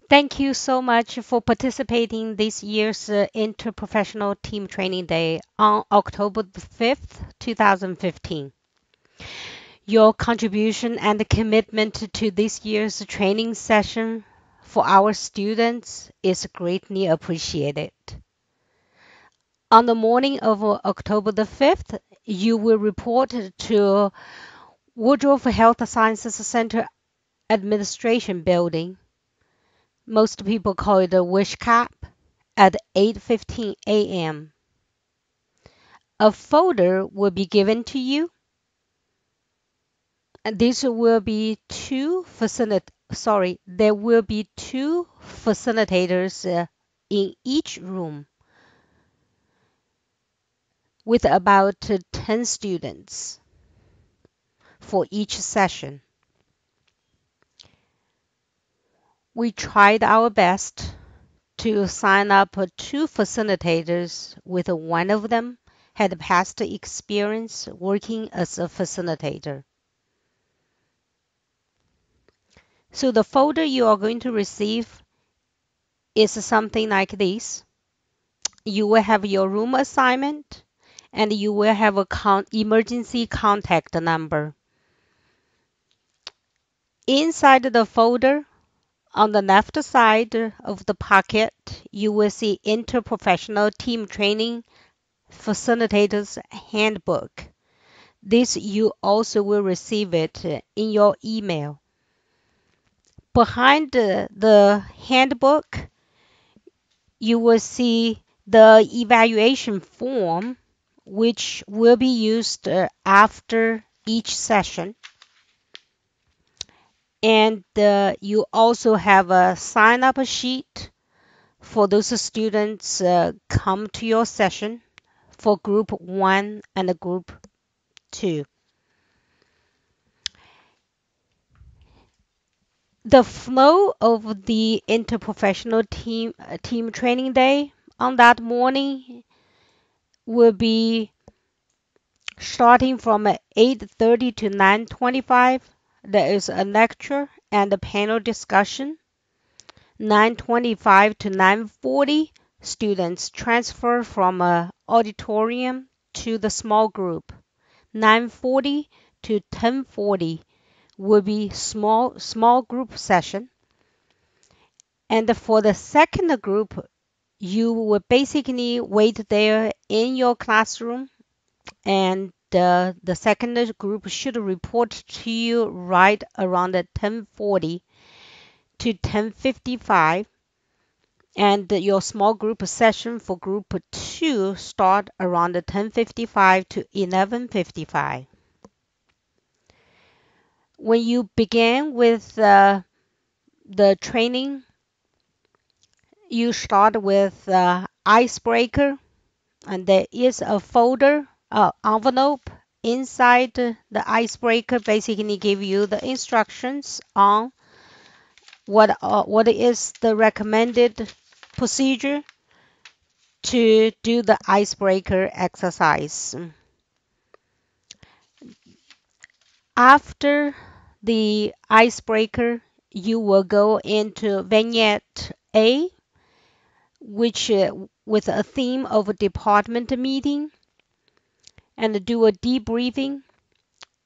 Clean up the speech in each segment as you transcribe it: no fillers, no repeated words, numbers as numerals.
Thank you so much for participating this year's Interprofessional Team Training Day on October the 5th, 2015. Your contribution and commitment to this year's training session for our students is greatly appreciated. On the morning of October the 5th, you will report to Woodruff Health Sciences Center Administration Building. Most people call it a wish cap at 8:15 a.m. A folder will be given to you, and there will be two facilitators in each room with about 10 students for each session. We tried our best to sign up two facilitators, with one of them had past experience working as a facilitator. So the folder you are going to receive is something like this. You will have your room assignment and you will have a emergency contact number. Inside the folder, on the left side of the pocket, you will see Interprofessional Team Training Facilitators Handbook. This you also will receive it in your email. Behind the handbook, you will see the evaluation form, which will be used after each session. And you also have a sign-up sheet for those students come to your session for Group 1 and Group 2. The flow of the interprofessional team training day on that morning will be starting from 8:30 to 9:25. There is a lecture and a panel discussion. 9:25 to 9:40, students transfer from a auditorium to the small group. 9:40 to 10:40 will be small group session. And for the second group, you will basically wait there in your classroom, and the second group should report to you right around 10:40 to 10:55. And your small group session for group 2 start around 10:55 to 11:55. When you begin with the training, you start with icebreaker, and there is a folder, envelope inside the icebreaker. Basically, give you the instructions on what is the recommended procedure to do the icebreaker exercise. After the icebreaker, you will go into vignette A, which with a theme of a department meeting, and do a debriefing,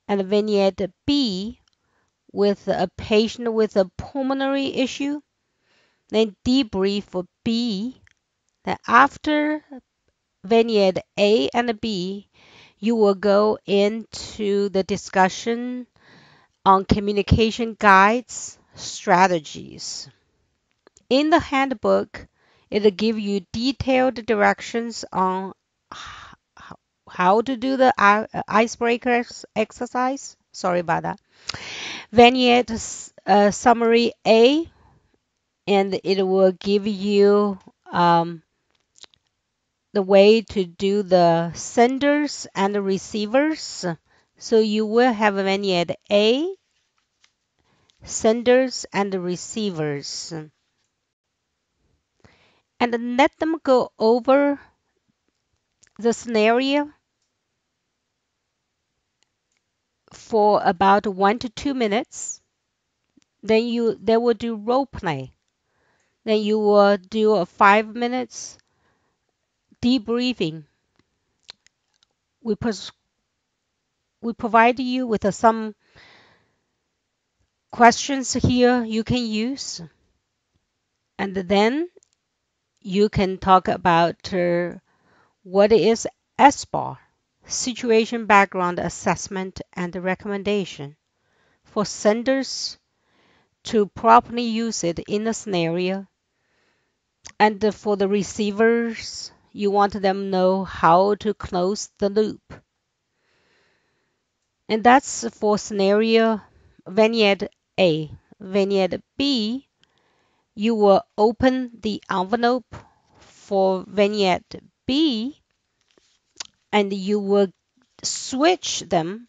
and vignette B with a patient with a pulmonary issue, then debrief for B. Then after vignette A and B, you will go into the discussion on communication guides, strategies. In the handbook, it'll give you detailed directions on how to do the icebreaker exercise. Sorry about that. Vignette summary A, and it will give you the way to do the senders and the receivers. So you will have vignette A, senders and receivers. And let them go over the scenario for about 1 to 2 minutes. Then they will do role play. Then you will do a 5 minutes debriefing. We, pros- we provide you with some questions here you can use. And then you can talk about what is SBAR, Situation Background Assessment and Recommendation, for senders to properly use it in a scenario. And for the receivers, you want them to know how to close the loop. And that's for scenario vignette A. Vignette B, you will open the envelope for vignette B and you will switch them.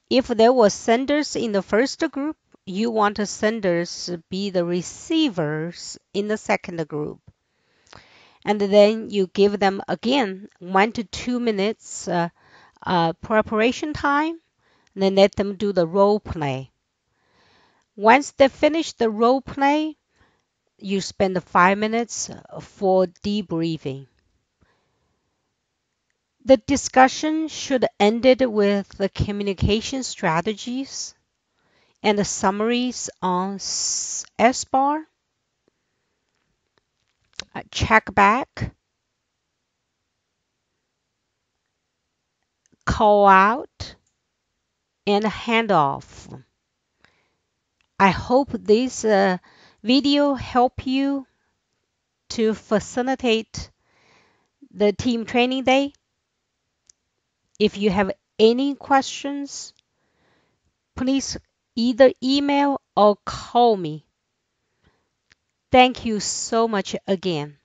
If there were senders in the first group, you want the senders to be the receivers in the second group. And then you give them again 1 to 2 minutes preparation time, and then let them do the role play. Once they finish the role play, you spend 5 minutes for debriefing. The discussion should end with the communication strategies and the summaries on SBAR, check back, call out, and handoff. I hope this video help you to facilitate the team training day. If you have any questions, please either email or call me. Thank you so much again.